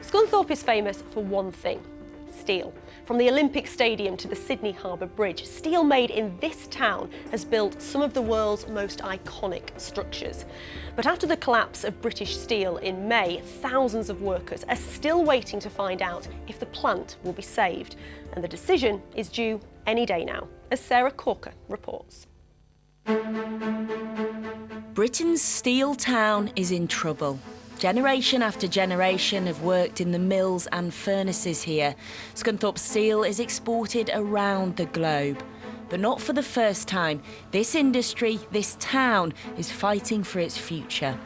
Scunthorpe is famous for one thing: steel. From the Olympic Stadium to the Sydney Harbour Bridge, steel made in this town has built some of the world's most iconic structures. But after the collapse of British Steel in May, thousands of workers are still waiting to find out if the plant will be saved. And the decision is due any day now, as Sarah Corker reports. Britain's steel town is in trouble. Generation after generation have worked in the mills and furnaces here. Scunthorpe Steel is exported around the globe. But not for the first time. This industry, this town, is fighting for its future.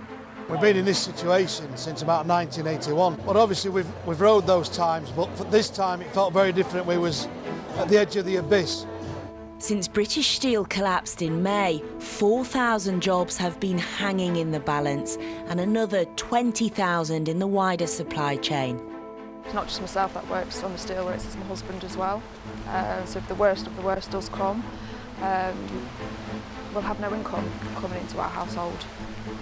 We've been in this situation since about 1981. But obviously we've rode those times, but for this time it felt very different. We was at the edge of the abyss. Since British Steel collapsed in May, 4,000 jobs have been hanging in the balance and another 20,000 in the wider supply chain. It's not just myself that works on the steelworks, it's my husband as well. So if the worst of the worst does come, we'll have no income coming into our household.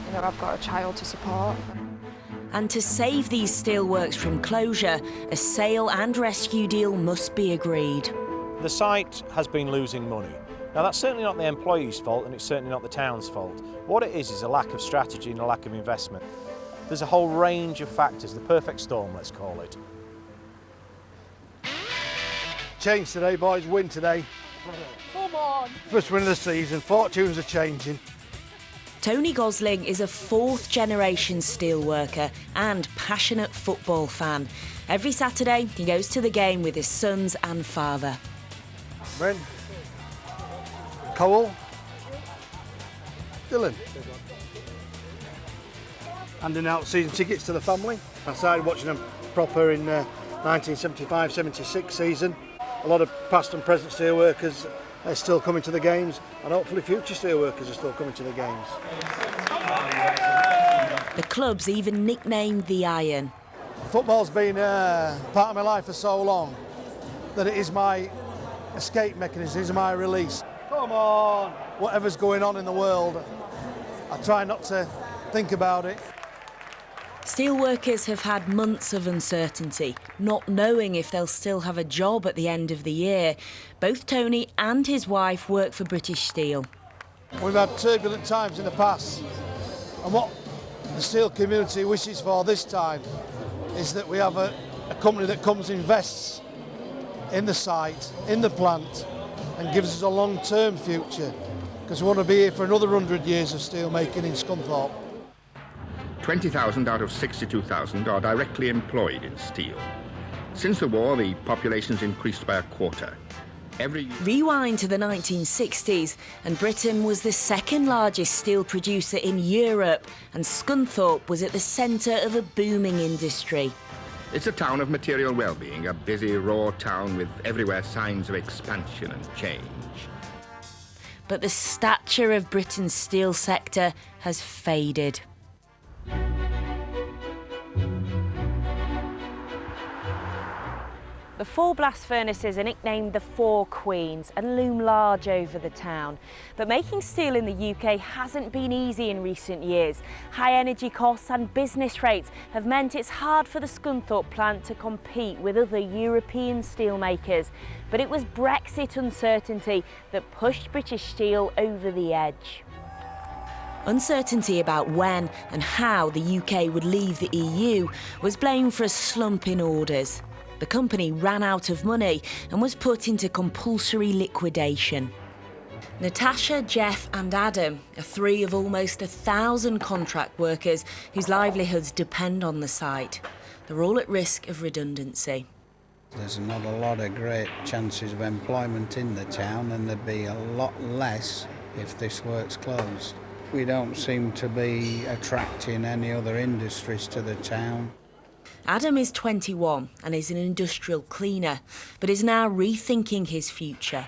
You know, I've got a child to support. And to save these steelworks from closure, a sale and rescue deal must be agreed. The site has been losing money. Now that's certainly not the employees' fault, and it's certainly not the town's fault. What it is a lack of strategy and a lack of investment. There's a whole range of factors, the perfect storm, let's call it. Change today, boys, win today. Come on! First win of the season, fortunes are changing. Tony Gosling is a fourth-generation steelworker and passionate football fan. Every Saturday, he goes to the game with his sons and father. Bryn, Cole, Dylan. Handing out season tickets to the family. I started watching them proper in 1975-76 season. A lot of past and present steelworkers are still coming to the games, and hopefully future steelworkers are still coming to the games. The club's even nicknamed the Iron. Football's been part of my life for so long that it is my escape mechanism, it is my release. Come on! Whatever's going on in the world, I try not to think about it. Steelworkers have had months of uncertainty, not knowing if they'll still have a job at the end of the year. Both Tony and his wife work for British Steel. We've had turbulent times in the past, and what the steel community wishes for this time is that we have a company that comes and invests in the site, in the plant, and gives us a long-term future, because we want to be here for another 100 years of steel making in Scunthorpe. 20,000 out of 62,000 are directly employed in steel. Since the war, the population's increased by a quarter. Rewind to the 1960s, and Britain was the second largest steel producer in Europe, and Scunthorpe was at the centre of a booming industry. It's a town of material well-being, a busy, raw town with everywhere signs of expansion and change. But the stature of Britain's steel sector has faded. The four blast furnaces are nicknamed the Four Queens and loom large over the town. But making steel in the UK hasn't been easy in recent years. High energy costs and business rates have meant it's hard for the Scunthorpe plant to compete with other European steelmakers. But it was Brexit uncertainty that pushed British Steel over the edge. Uncertainty about when and how the UK would leave the EU was blamed for a slump in orders. The company ran out of money and was put into compulsory liquidation. Natasha, Jeff and Adam are three of almost 1,000 contract workers whose livelihoods depend on the site. They're all at risk of redundancy. There's not a lot of great chances of employment in the town, and there'd be a lot less if this works closed. We don't seem to be attracting any other industries to the town. Adam is 21 and is an industrial cleaner, but is now rethinking his future.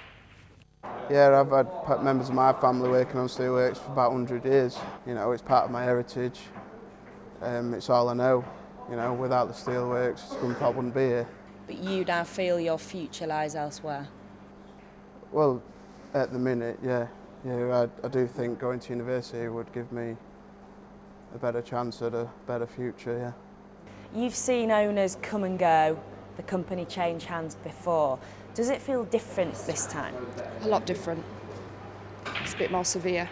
Yeah, I've had members of my family working on steelworks for about 100 years. You know, it's part of my heritage. It's all I know. You know, without the steelworks, Scunthorpe wouldn't be here. But you now feel your future lies elsewhere? Well, at the minute, yeah. I do think going to university would give me a better chance at a better future, yeah. You've seen owners come and go, the company change hands before. Does it feel different this time? A lot different. It's a bit more severe,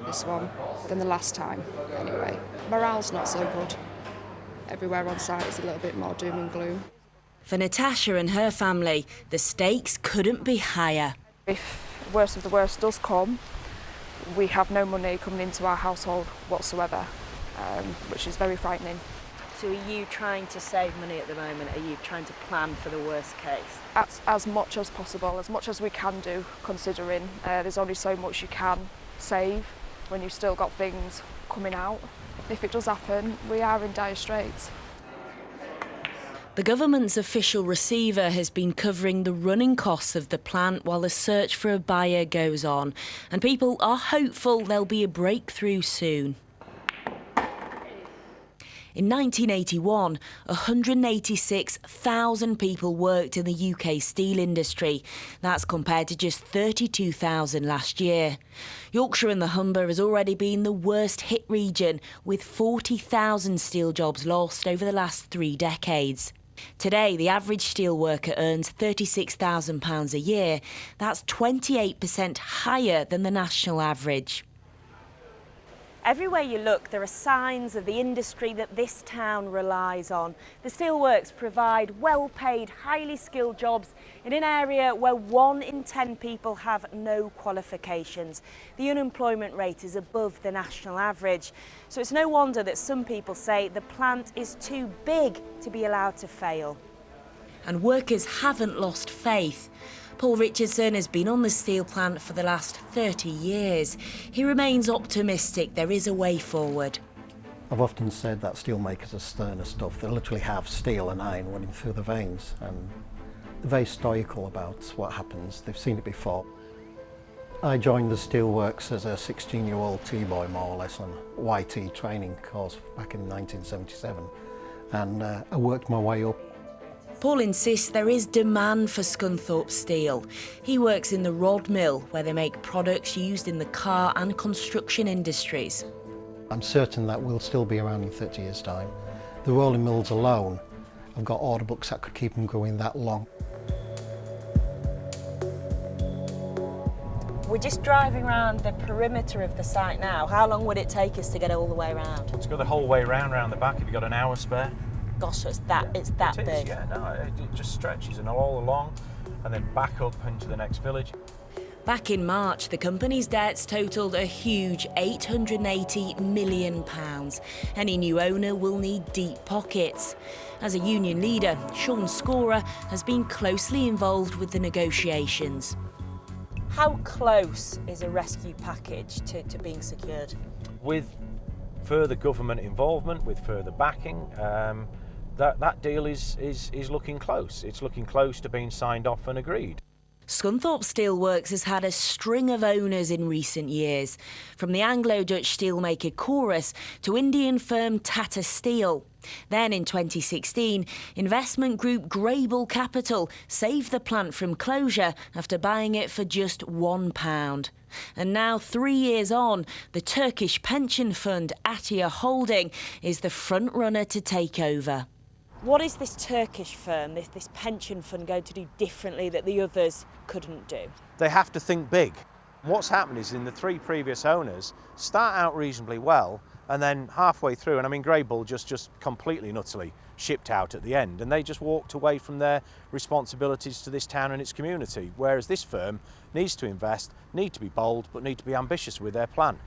this one, than the last time, anyway. Morale's not so good. Everywhere on site is a little bit more doom and gloom. For Natasha and her family, the stakes couldn't be higher. If worst of the worst does come, we have no money coming into our household whatsoever, which is very frightening. So are you trying to save money at the moment? Are you trying to plan for the worst case? As much as possible, as much as we can do, considering there's only so much you can save when you've still got things coming out. If it does happen, we are in dire straits. The government's official receiver has been covering the running costs of the plant while the search for a buyer goes on, and people are hopeful there'll be a breakthrough soon. In 1981, 186,000 people worked in the UK steel industry. That's compared to just 32,000 last year. Yorkshire and the Humber has already been the worst hit region, with 40,000 steel jobs lost over the last 3 decades. Today, the average steel worker earns £36,000 a year. That's 28% higher than the national average. Everywhere you look, there are signs of the industry that this town relies on. The steelworks provide well-paid, highly skilled jobs in an area where 1 in 10 people have no qualifications. The unemployment rate is above the national average. So it's no wonder that some people say the plant is too big to be allowed to fail. And workers haven't lost faith. Paul Richardson has been on the steel plant for the last 30 years. He remains optimistic there is a way forward. I've often said that steelmakers are sterner stuff. They literally have steel and iron running through the veins, and they're very stoical about what happens. They've seen it before. I joined the steelworks as a 16-year-old T-boy, more or less, on a YT training course back in 1977, and I worked my way up. Paul insists there is demand for Scunthorpe steel. He works in the rod mill, where they make products used in the car and construction industries. I'm certain that we'll still be around in 30 years' time. The rolling mills alone, I've got order books that could keep them going that long. We're just driving around the perimeter of the site now. How long would it take us to get all the way around? To go the whole way round the back, have you got an hour spare? Gosh, so it's that It is, big. yeah, no, it just stretches and all along and then back up into the next village. Back in March, the company's debts totalled a huge £880 million. Any new owner will need deep pockets. As a union leader, Sean Scorer has been closely involved with the negotiations. How close is a rescue package to being secured? With further government involvement, with further backing, that deal is looking close. It's looking close to being signed off and agreed. Scunthorpe Steelworks has had a string of owners in recent years, from the Anglo-Dutch steelmaker Chorus to Indian firm Tata Steel. Then in 2016, investment group Grable Capital saved the plant from closure after buying it for just £1. And now, 3 years on, the Turkish pension fund Atia Holding is the front runner to take over. What is this Turkish firm, this pension fund, going to do differently that the others couldn't do? They have to think big. What's happened is in the 3 previous owners start out reasonably well, and then halfway through, and I mean Grable just completely and utterly shipped out at the end, and they just walked away from their responsibilities to this town and its community, whereas this firm needs to invest, need to be bold, but need to be ambitious with their plan.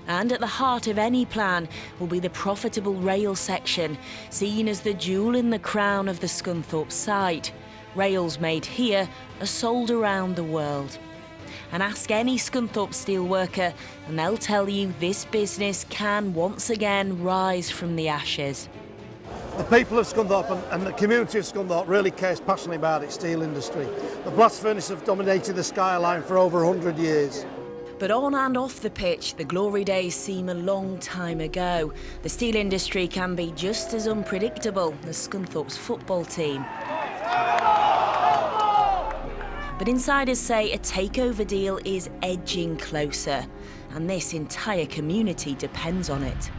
And at the heart of any plan will be the profitable rail section, seen as the jewel in the crown of the Scunthorpe site. Rails made here are sold around the world. And ask any Scunthorpe steelworker and they'll tell you this business can once again rise from the ashes. The people of Scunthorpe and the community of Scunthorpe really cares passionately about its steel industry. The blast furnace have dominated the skyline for over 100 years. But on and off the pitch, the glory days seem a long time ago. The steel industry can be just as unpredictable as Scunthorpe's football team. But insiders say a takeover deal is edging closer, and this entire community depends on it.